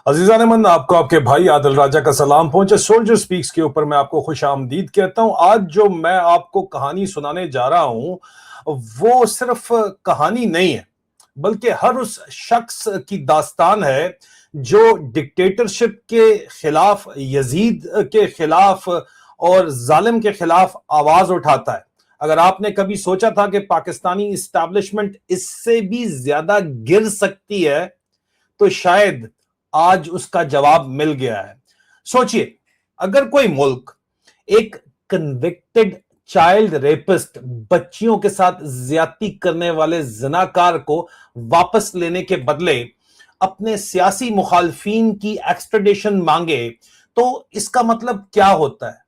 अजीजान मन, आपको आपके भाई आदिल राजा का सलाम पहुंचे। सोल्जर स्पीक्स के ऊपर मैं आपको खुश आमदीद कहता हूं। आज जो मैं आपको कहानी सुनाने जा रहा हूं वो सिर्फ कहानी नहीं है, बल्कि हर उस शख्स की दास्तान है जो डिक्टेटरशिप के खिलाफ, यजीद के खिलाफ और जालिम के खिलाफ आवाज उठाता है। अगर आपने कभी सोचा था कि पाकिस्तानी इस्टेब्लिशमेंट इससे भी ज्यादा गिर सकती है, तो शायद आज उसका जवाब मिल गया है। सोचिए, अगर कोई मुल्क एक कन्विक्टेड चाइल्ड रेपिस्ट, बच्चियों के साथ ज्यादती करने वाले जिनाकार को वापस लेने के बदले अपने सियासी मुखालफीन की एक्सट्रेडिशन मांगे, तो इसका मतलब क्या होता है?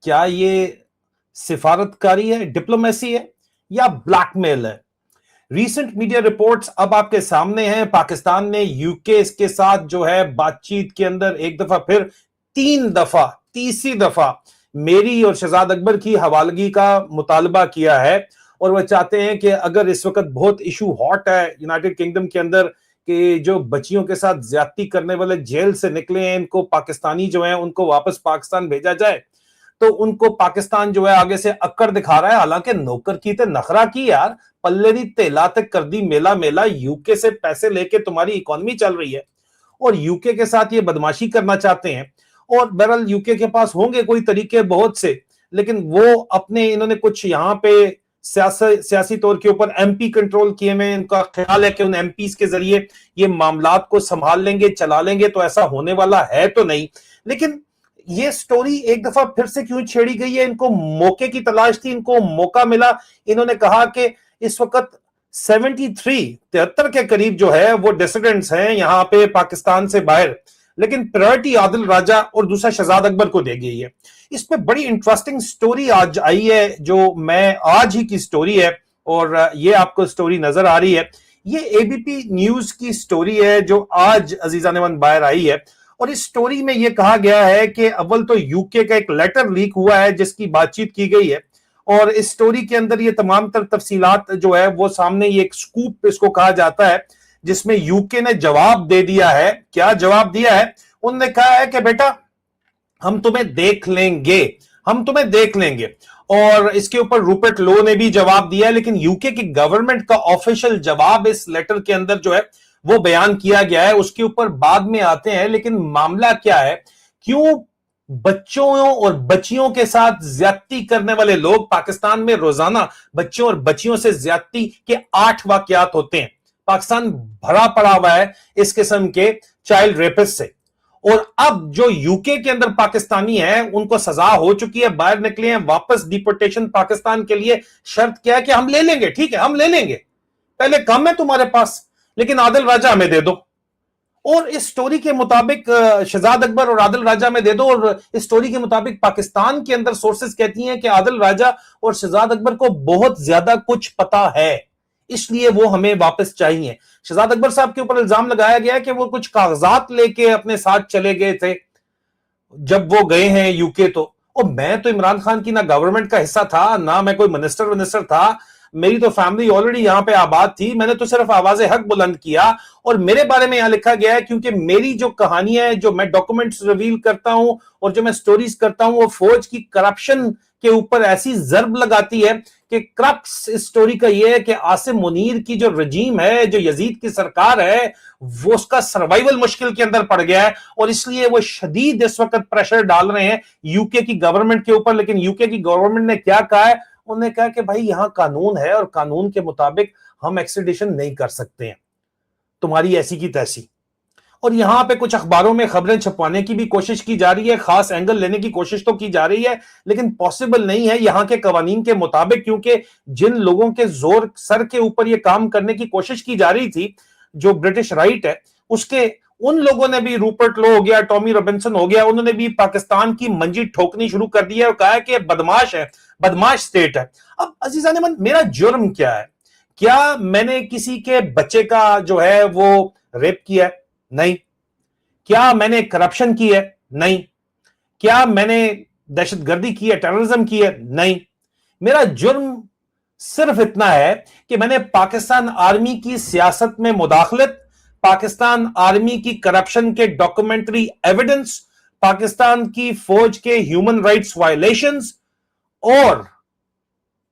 क्या ये सिफारतकारी है, डिप्लोमेसी है, या ब्लैकमेल है? रीसेंट मीडिया रिपोर्ट्स अब आपके सामने हैं। पाकिस्तान ने यूके इसके साथ जो है बातचीत के अंदर एक दफा फिर तीसरी दफा मेरी और शहजाद अकबर की हवालगी का मुतालबा किया है, और वह चाहते हैं कि अगर इस वक्त बहुत इशू हॉट है यूनाइटेड किंगडम के अंदर कि जो बच्चियों के साथ ज्यादती करने वाले जेल से निकले हैं, इनको पाकिस्तानी जो है उनको वापस पाकिस्तान भेजा जाए, तो उनको पाकिस्तान जो है आगे से अक्कड़ दिखा रहा है। हालांकि नौकर की ते नखरा की यार, पल्ले दी तेला तक कर दी मेला मेला, यूके से पैसे लेके तुम्हारी इकोनॉमी चल रही है और यूके के साथ ये बदमाशी करना चाहते हैं। और बहरहाल यूके के पास होंगे कोई तरीके बहुत से, लेकिन वो अपने इन्होंने कुछ यहाँ पे सियासी तौर के ऊपर एमपी कंट्रोल किए में, इनका ख्याल है कि उन एमपीज के जरिए ये मामलात को संभाल लेंगे, चला लेंगे। तो ऐसा होने वाला है तो नहीं, लेकिन ये स्टोरी एक दफा फिर से क्यों छेड़ी गई है? इनको मौके की तलाश थी, इनको मौका मिला। इन्होंने कहा कि इस वक्त 73 के करीब जो है वो डिसिडेंट्स हैं यहाँ पे पाकिस्तान से बाहर, लेकिन प्रायोरिटी आदिल राजा और दूसरा शहजाद अकबर को दे गई है। इस पे बड़ी इंटरेस्टिंग स्टोरी आज आई है, जो मैं आज ही की स्टोरी है, और ये आपको स्टोरी नजर आ रही है। ये एबीपी न्यूज की स्टोरी है जो आज अजीजा नेमन बाहर आई है, और इस स्टोरी में यह कहा गया है कि अव्वल तो यूके का एक लेटर लीक हुआ है जिसकी बातचीत की गई है, और इस स्टोरी के अंदर ये तमाम तर तफसीलात जो है वो सामने, ये एक स्कूप इसको कहा जाता है, जिसमें यूके ने जवाब दे दिया है। क्या जवाब दिया है? उन्होंने कहा है कि बेटा हम तुम्हें देख लेंगे, हम तुम्हें देख लेंगे। और इसके ऊपर रूपर्ट लो ने भी जवाब दिया है, लेकिन यूके की गवर्नमेंट का ऑफिशियल जवाब इस लेटर के अंदर जो है वो बयान किया गया है, उसके ऊपर बाद में आते हैं। लेकिन मामला क्या है, क्यों बच्चों और बच्चियों के साथ ज्यादती करने वाले लोग, पाकिस्तान में रोजाना बच्चों और बच्चियों से ज्यादती के 8 वाकयात होते हैं। पाकिस्तान भरा पड़ा हुआ है इस किस्म के चाइल्ड रेपिस्ट से, और अब जो यूके के अंदर पाकिस्तानी है उनको सजा हो चुकी है, बाहर निकले हैं, वापस डिपोर्टेशन पाकिस्तान के लिए शर्त क्या है कि हम ले लेंगे, ठीक है हम ले लेंगे, पहले कम है तुम्हारे पास, लेकिन आदिल राजा हमें दे दो। और इस स्टोरी के मुताबिक शहजाद अकबर और आदिल राजा में दे दो, और इस स्टोरी के मुताबिक पाकिस्तान के अंदर सोर्सेस कहती हैं कि आदिल राजा और शहजाद अकबर को बहुत ज्यादा कुछ पता है, इसलिए वो हमें वापस चाहिए। शहजाद अकबर साहब के ऊपर इल्जाम लगाया गया है कि वो कुछ कागजात लेके अपने साथ चले गए थे जब वो गए हैं यूके। तो और मैं तो इमरान खान की ना गवर्नमेंट का हिस्सा था, ना मैं कोई मिनिस्टर था, मेरी तो फैमिली ऑलरेडी यहां पे आबाद थी, मैंने तो सिर्फ आवाज़े हक बुलंद किया। और मेरे बारे में यहां लिखा गया है, क्योंकि मेरी जो कहानियां है, जो मैं डॉक्यूमेंट्स रिवील करता हूं और जो मैं स्टोरीज करता हूं, वो फौज की करप्शन के ऊपर ऐसी जर्ब लगाती है कि क्रक्स इस स्टोरी का यह है कि आसिम मुनीर की जो रजीम है, जो यजीद की सरकार है, वो उसका सर्वाइवल मुश्किल के अंदर पड़ गया है, और इसलिए वो शदीद इस वक्त प्रेशर डाल रहे हैं यूके की गवर्नमेंट के ऊपर। लेकिन यूके की गवर्नमेंट ने क्या कहा है? उन्होंने कहा कि भाई यहां कानून है और कानून के मुताबिक हम एक्सट्रेडिशन नहीं कर सकते हैं, तुम्हारी ऐसी की तैसी। और यहां पे कुछ अखबारों में खबरें छपवाने की भी कोशिश की जा रही है, खास एंगल लेने की कोशिश तो की जा रही है, लेकिन पॉसिबल नहीं है यहां के कवानीन के मुताबिक, क्योंकि जिन लोगों के जोर सर के ऊपर यह काम करने की कोशिश की जा रही थी, जो ब्रिटिश राइट है उसके, उन लोगों ने भी, रूपर्ट लो हो गया, टॉमी रॉबिन्सन हो गया, उन्होंने भी पाकिस्तान की मंजी ठोकनी शुरू कर दी है और कहा है कि बदमाश है, बदमाश स्टेट है। अब अजीजा नेमन, मेरा जुर्म क्या है? क्या मैंने किसी के बच्चे का जो है वो रेप किया है? नहीं। क्या मैंने करप्शन की है? नहीं। क्या मैंने दहशतगर्दी की है, टेररिज्म की है? नहीं। मेरा जुर्म सिर्फ इतना है कि मैंने पाकिस्तान आर्मी की सियासत में मुदाखलत, पाकिस्तान आर्मी की करप्शन के डॉक्यूमेंट्री एविडेंस, पाकिस्तान की फौज के ह्यूमन राइट्स वायलेशंस और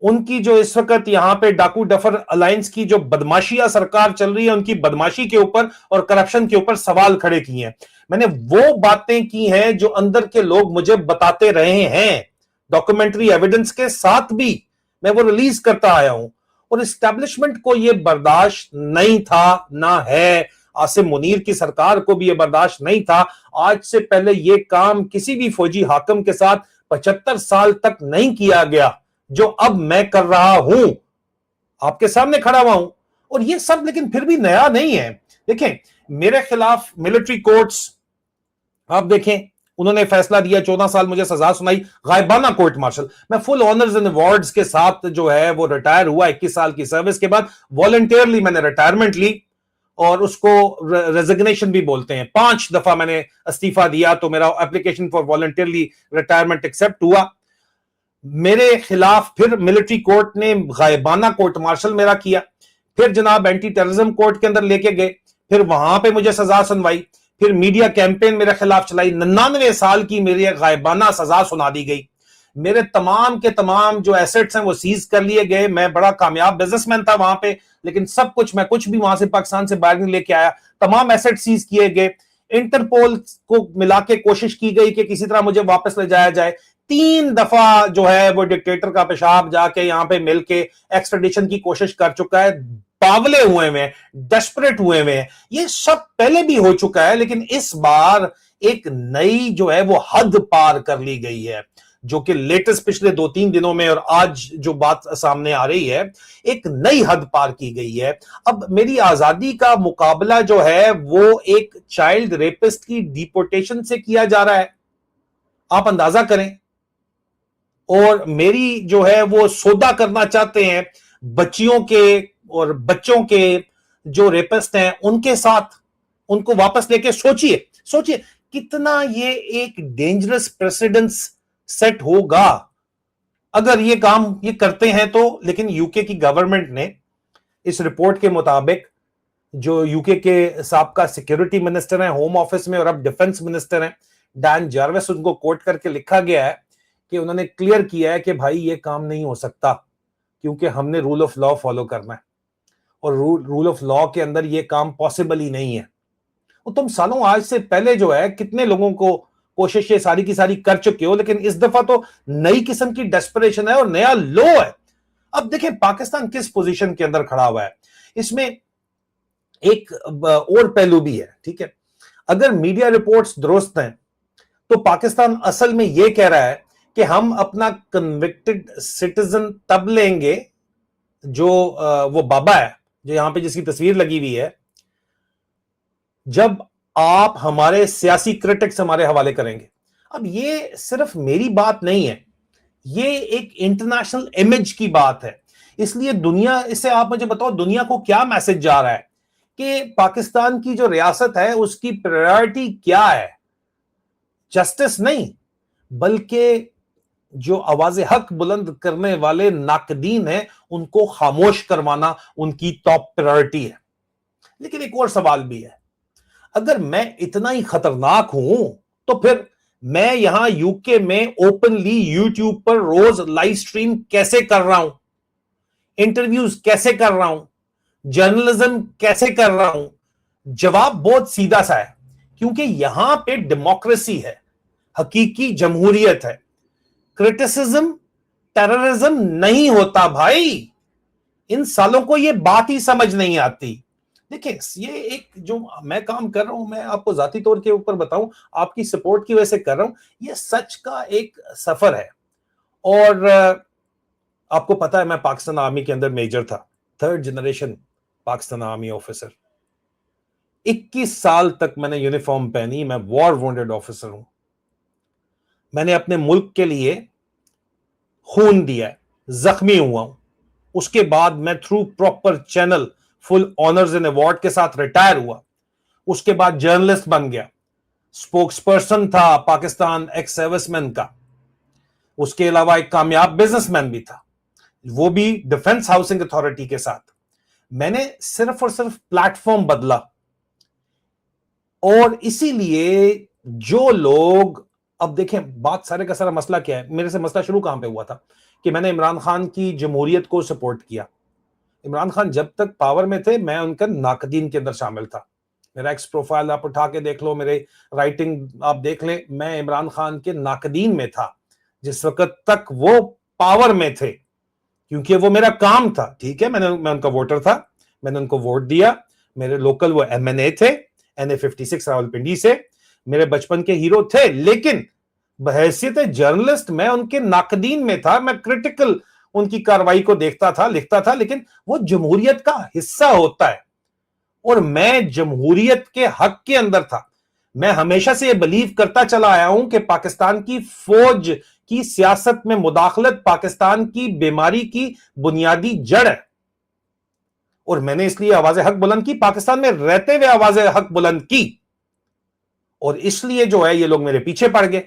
उनकी जो इस वक्त यहां पे डाकू डफर अलायंस की जो बदमाशियां सरकार चल रही है, उनकी बदमाशी के ऊपर और करप्शन के ऊपर सवाल खड़े किए हैं। मैंने वो बातें की हैं जो अंदर के लोग मुझे बताते रहे हैं, डॉक्यूमेंट्री एविडेंस के साथ भी मैं वो रिलीज करता आया हूं। और एस्टैब्लिशमेंट को ये बर्दाश्त नहीं था, ना है। आसिम मुनीर की सरकार को भी ये बर्दाश्त नहीं था। आज से पहले ये काम किसी भी फौजी हाकिम के साथ 75 साल तक नहीं किया गया जो अब मैं कर रहा हूं, आपके सामने खड़ा हुआ हूं। और ये सब लेकिन फिर भी नया नहीं है। देखें, मेरे खिलाफ मिलिट्री कोर्ट्स, आप देखें, उन्होंने फैसला दिया, 14 साल मुझे सजा सुनाई, गायबाना कोर्ट मार्शल। मैं फुल ऑनर्स एंड अवार्ड्स के साथ जो है वो रिटायर हुआ 21 साल की सर्विस के बाद। वॉलंटियरली मैंने रिटायरमेंट ली और उसको रेजिग्नेशन भी बोलते हैं। 5 दफा मैंने इस्तीफा दिया तो मेरा application for voluntarily retirement accept हुआ। मेरे खिलाफ फिर मिलिट्री कोर्ट ने गायबाना कोर्ट मार्शल मेरा किया, फिर जनाब एंटी टेररिज्म कोर्ट के अंदर लेके गए, फिर वहां पे मुझे सजा सुनवाई, फिर मीडिया कैंपेन मेरे खिलाफ चलाई, 99 साल की मेरी गायबाना सजा सुना दी गई। मेरे तमाम के तमाम जो एसेट्स हैं वो सीज कर लिए गए। मैं बड़ा कामयाब बिजनेसमैन था वहां पे, लेकिन सब कुछ, मैं कुछ भी वहां से पाकिस्तान से बाहर नहीं लेके आया। तमाम एसेट सीज किए गए। इंटरपोल को मिला के कोशिश की गई कि किसी तरह मुझे वापस ले जाया जाए। 3 दफा जो है वो डिक्टेटर का पेशाब जाके यहां पे मिलके एक्सट्रेडिशन की कोशिश कर चुका है। पागले हुए हैं, डेस्परेट हुए हैं। ये सब पहले भी हो चुका है, लेकिन इस बार एक नई जो है वो हद पार कर ली गई है, जो कि लेटेस्ट पिछले 2-3 दिनों में और आज जो बात सामने आ रही है, एक नई हद पार की गई है। अब मेरी आजादी का मुकाबला जो है वो एक चाइल्ड रेपिस्ट की डिपोर्टेशन से किया जा रहा है, आप अंदाजा करें। और मेरी जो है वो सौदा करना चाहते हैं बच्चियों के और बच्चों के जो रेपिस्ट हैं उनके साथ, उनको वापस लेके। सोचिए कितना ये एक डेंजरस प्रेसिडेंस सेट होगा अगर ये काम ये करते हैं तो। लेकिन यूके की गवर्नमेंट ने इस रिपोर्ट के मुताबिक, जो यूके के साबका सिक्योरिटी मिनिस्टर हैं होम ऑफिस में और अब डिफेंस मिनिस्टर हैं डैन जार्विस, उनको कोट करके लिखा गया है कि उन्होंने क्लियर किया है कि भाई ये काम नहीं हो सकता, क्योंकि हमने रूल ऑफ लॉ फॉलो करना है और रूल ऑफ लॉ के अंदर ये काम पॉसिबल ही नहीं है। और तुम सालों आज से पहले जो है कितने लोगों को कोशिश ये सारी की सारी कर चुके हो, लेकिन इस दफा तो नई किस्म की डेस्परेशन है और नया लो है। अब देखें पाकिस्तान किस पोजीशन के अंदर खड़ा हुआ है। इसमें एक और पहलू भी है, ठीक है। अगर मीडिया रिपोर्ट्स दुरुस्त हैं तो पाकिस्तान असल में यह कह रहा है कि हम अपना कन्विक्टेड सिटीजन तब लेंगे, जो वो बाबा है जो यहां पे जिसकी तस्वीर लगी हुई है, जब आप हमारे सियासी क्रिटिक्स हमारे हवाले करेंगे। अब ये सिर्फ मेरी बात नहीं है, ये एक इंटरनेशनल इमेज की बात है। इसलिए दुनिया, इससे आप मुझे बताओ दुनिया को क्या मैसेज जा रहा है कि पाकिस्तान की जो रियासत है उसकी प्रायोरिटी क्या है? जस्टिस नहीं, बल्कि जो आवाज़ हक बुलंद करने वाले नाकदीन हैं उनको खामोश करवाना उनकी टॉप प्रायोरिटी है। लेकिन एक और सवाल भी है, अगर मैं इतना ही खतरनाक हूं तो फिर मैं यहां यूके में ओपनली यूट्यूब पर रोज लाइव स्ट्रीम कैसे कर रहा हूं, इंटरव्यूज कैसे कर रहा हूं, जर्नलिज्म कैसे कर रहा हूं? जवाब बहुत सीधा सा है, क्योंकि यहां पे डेमोक्रेसी है, हकीकी जमहूरियत है। क्रिटिसिज्म टेररिज्म नहीं होता भाई। इन सालों को ये बात ही समझ नहीं आती। देखिए, ये एक जो मैं काम कर रहा हूं, मैं आपको जाती तौर के ऊपर बताऊं, आपकी सपोर्ट की वजह से कर रहा हूं। ये सच का एक सफर है। और आपको पता है मैं पाकिस्तान आर्मी के अंदर मेजर था, 3rd generation Pakistan army officer. 21 साल तक मैंने यूनिफॉर्म पहनी। मैं वॉर वॉन्डेड ऑफिसर हूं। मैंने अपने मुल्क के लिए खून दिया है, जख्मी हुआ हूं। उसके बाद मैं through proper channel full honours and award के साथ रिटायर हुआ। उसके बाद जर्नलिस्ट बन गया, स्पोक्स पर्सन था पाकिस्तान एक्स सर्विसमैन का। उसके अलावा एक कामयाब बिजनेसमैन भी था, वो भी डिफेंस हाउसिंग अथॉरिटी के साथ। मैंने सिर्फ और सिर्फ प्लेटफॉर्म बदला, اور اسی لیے جو لوگ، اب دیکھیں بات سارے کا سارا مسئلہ کیا ہے، میرے سے مسئلہ شروع کہاں پہ ہوا تھا کہ میں نے عمران خان کی جمہوریت کو سپورٹ کیا. عمران خان جب تک پاور میں تھے میں ان کا ناقدین کے اندر شامل تھا. میرا ایکس پروفائل آپ اٹھا کے دیکھ لو، میرے رائٹنگ آپ دیکھ لیں، میں عمران خان کے ناقدین میں تھا جس وقت تک وہ پاور میں تھے، کیونکہ وہ میرا کام تھا. ٹھیک ہے، میں ان کا ووٹر تھا، میں نے ان کو ووٹ دیا، میرے لوکل وہ ایم این اے تھے NA56 راولپنڈی سے، میرے بچپن کے ہیرو تھے، لیکن بحیثیت جرنلسٹ میں ان کے ناقدین میں تھا. میں کرٹیکل ان کی کاروائی کو دیکھتا تھا، لکھتا تھا، لیکن وہ جمہوریت کا حصہ ہوتا ہے اور میں جمہوریت کے حق کے اندر تھا. میں ہمیشہ سے یہ بلیو کرتا چلا آیا ہوں کہ پاکستان کی فوج کی سیاست میں مداخلت پاکستان کی بیماری کی بنیادی جڑ ہے، اور میں نے اس لیے آواز حق بلند کی، پاکستان میں رہتے ہوئے آواز حق بلند کی، اور اس لیے جو ہے یہ لوگ میرے پیچھے پڑ گئے.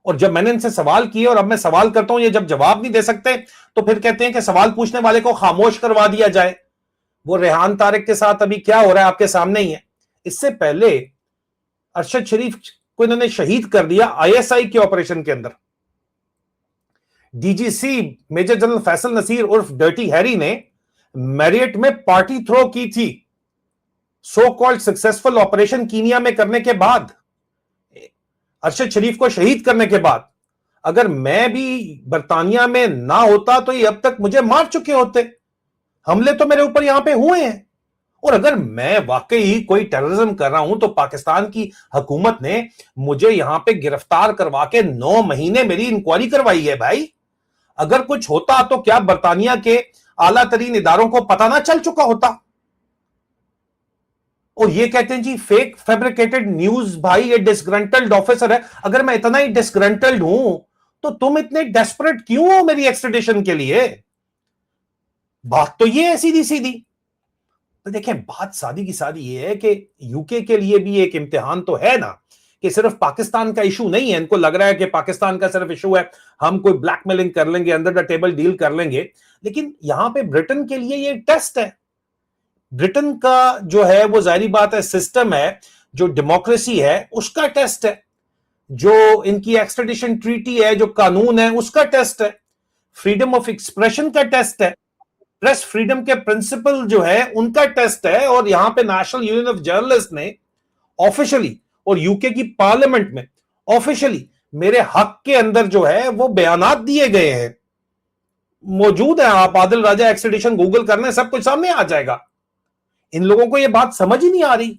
اور جب میں نے ان سے سوال کیے اور اب میں سوال کرتا ہوں، یہ جب جواب نہیں دے سکتے تو پھر کہتے ہیں کہ سوال پوچھنے والے کو خاموش کروا دیا جائے. وہ ریحان طارق کے ساتھ ابھی کیا ہو رہا ہے آپ کے سامنے ہی ہے. اس سے پہلے ارشد شریف کو انہوں نے شہید کر دیا ISI کے آپریشن کے اندر. DGC major general Faisal Naseer عرف ڈرٹی ہیری نے میریٹ میں پارٹی تھرو کی تھی so called successful operation Kenya میں کرنے کے بعد، ارشد شریف کو شہید کرنے کے بعد. اگر میں بھی برطانیہ میں نہ ہوتا تو یہ اب تک مجھے مار چکے ہوتے. حملے تو میرے اوپر یہاں پہ ہوئے ہیں، اور اگر میں واقعی کوئی ٹیررزم کر رہا ہوں تو پاکستان کی حکومت نے مجھے یہاں پہ گرفتار کروا کے 9 مہینے میری انکوائری کروائی ہے. بھائی اگر کچھ ہوتا تو کیا برطانیہ کے اعلیٰ ترین اداروں کو پتہ نہ چل چکا ہوتا؟ اور یہ کہتے ہیں جی فیک فیبریکیٹڈ نیوز. بھائی یہ ڈسگرنٹلڈ آفیسر ہے. اگر میں اتنا ہی ڈسگرنٹلڈ ہوں تو تم اتنے ڈیسپریٹ کیوں ہو میری ایکسٹریڈیشن کے لیے؟ بات تو یہ ہے سیدھی سیدھی. تو دیکھیں بات سادی کی سادی یہ ہے کہ UK کے لیے بھی ایک امتحان تو ہے نا، کہ صرف پاکستان کا ایشو نہیں ہے. ان کو لگ رہا ہے کہ پاکستان کا صرف ایشو ہے، ہم کوئی بلیک میلنگ کر لیں گے، انڈر دا ٹیبل ڈیل کر لیں گے. لیکن یہاں پہ برٹن کے لیے یہ ٹیسٹ ہے. برٹن کا جو ہے وہ ظاہری بات ہے سسٹم ہے، جو ڈیموکریسی ہے اس کا ٹیسٹ ہے، جو ان کی ایکسٹریڈیشن ٹریٹی ہے، جو قانون ہے اس کا ٹیسٹ ہے، فریڈم آف ایکسپریشن کا ٹیسٹ ہے، پریس فریڈم کے پرنسپل جو ہے ان کا ٹیسٹ ہے. اور یہاں پہ نیشنل یونین آف جرنلسٹ نے آفیشلی اور UK کی پارلیمنٹ میں آفیشلی میرے حق کے اندر جو ہے وہ بیانات دیے گئے ہیں، موجود ہیں. آپ عادل راجہ ایکسٹریڈیشن گوگل کرنے سب کچھ سامنے آ جائے گا. ان لوگوں کو یہ بات سمجھ ہی نہیں آ رہی،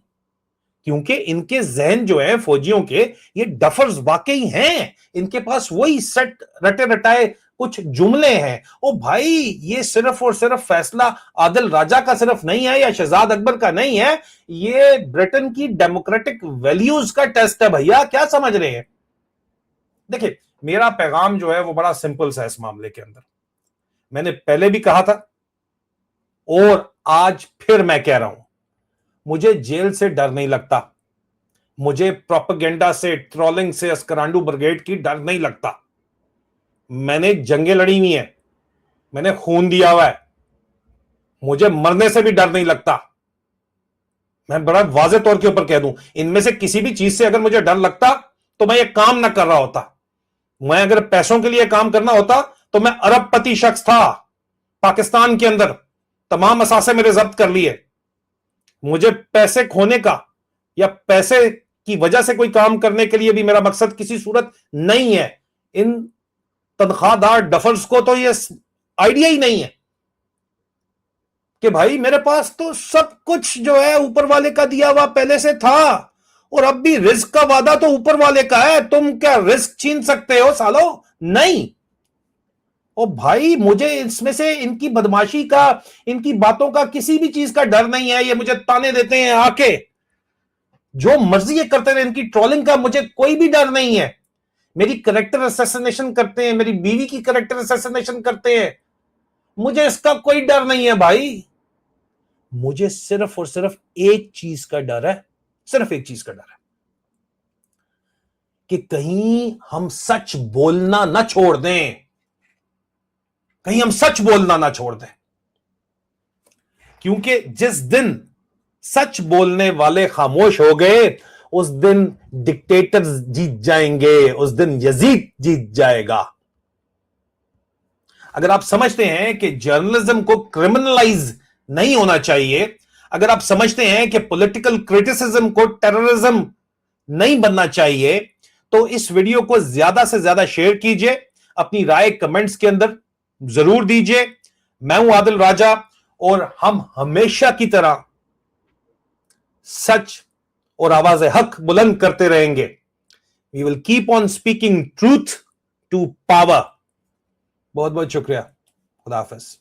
کیونکہ ان کے ذہن جو ہیں فوجیوں کے یہ ڈفرز واقعی ہیں. ان کے پاس وہی سیٹ رٹے رٹائے کچھ جملے ہیں. او بھائی یہ صرف اور صرف فیصلہ عادل راجہ کا صرف نہیں ہے یا شہزاد اکبر کا نہیں ہے، یہ برٹن کی ڈیموکریٹک ویلیوز کا ٹیسٹ ہے. بھیا کیا سمجھ رہے ہیں؟ دیکھیں میرا پیغام جو ہے وہ بڑا سمپل سا اس معاملے کے اندر. میں نے پہلے بھی کہا تھا اور آج پھر میں کہہ رہا ہوں، مجھے جیل سے ڈر نہیں لگتا، مجھے پروپیگنڈا سے، ٹرولنگ سے، اسکرانڈو بریگیڈ کی ڈر نہیں لگتا. میں نے جنگیں لڑی ہوئی ہیں، میں نے خون دیا ہوا ہے، مجھے مرنے سے بھی ڈر نہیں لگتا. میں بڑا واضح طور کے اوپر کہہ دوں، ان میں سے کسی بھی چیز سے اگر مجھے ڈر لگتا تو میں یہ کام نہ کر رہا ہوتا. میں اگر پیسوں کے لیے کام کرنا ہوتا تو میں ارب پتی شخص تھا. پاکستان کے اندر تمام اثاثے میرے ضبط کر لیے. مجھے پیسے کھونے کا یا پیسے کی وجہ سے کوئی کام کرنے کے لیے بھی میرا مقصد کسی صورت نہیں ہے. ان تنخواہ دار ڈفرز کو تو یہ آئیڈیا ہی نہیں ہے کہ بھائی میرے پاس تو سب کچھ جو ہے اوپر والے کا دیا ہوا پہلے سے تھا، اور اب بھی رزق کا وعدہ تو اوپر والے کا ہے. تم کیا رزق چھین سکتے ہو سالو؟ نہیں. او بھائی مجھے اس میں سے ان کی بدماشی کا، ان کی باتوں کا، کسی بھی چیز کا ڈر نہیں ہے. یہ مجھے تانے دیتے ہیں آ کے، جو مرضی یہ کرتے رہے، ان کی ٹرولنگ کا مجھے کوئی بھی ڈر نہیں ہے. میری کریکٹر اسیسنیشن کرتے ہیں، میری بیوی کی کریکٹر اسیسنیشن کرتے ہیں، مجھے اس کا کوئی ڈر نہیں ہے. بھائی مجھے صرف اور صرف ایک چیز کا ڈر ہے، صرف ایک چیز کا ڈر ہے کہ کہیں ہم سچ بولنا نہ چھوڑ دیں، کہیں ہم سچ بولنا نہ چھوڑ دیں. کیونکہ جس دن सच बोलने वाले खामोश हो गए, उस दिन डिक्टेटर्स जीत जाएंगे, उस दिन यजीद जीत जाएगा। अगर आप समझते हैं कि जर्नलिज्म को क्रिमिनलाइज नहीं होना चाहिए, अगर आप समझते हैं कि पॉलिटिकल क्रिटिसिज्म को टेररिज्म नहीं बनना चाहिए, तो इस वीडियो को ज्यादा से ज्यादा शेयर कीजिए, अपनी राय कमेंट्स के अंदर जरूर दीजिए। मैं हूं आदिल राजा और हम हमेशा की तरह सच और आवाज हक बुलंद करते रहेंगे। We will keep on speaking truth to power. बहुत बहुत शुक्रिया। खुदा हाफिज।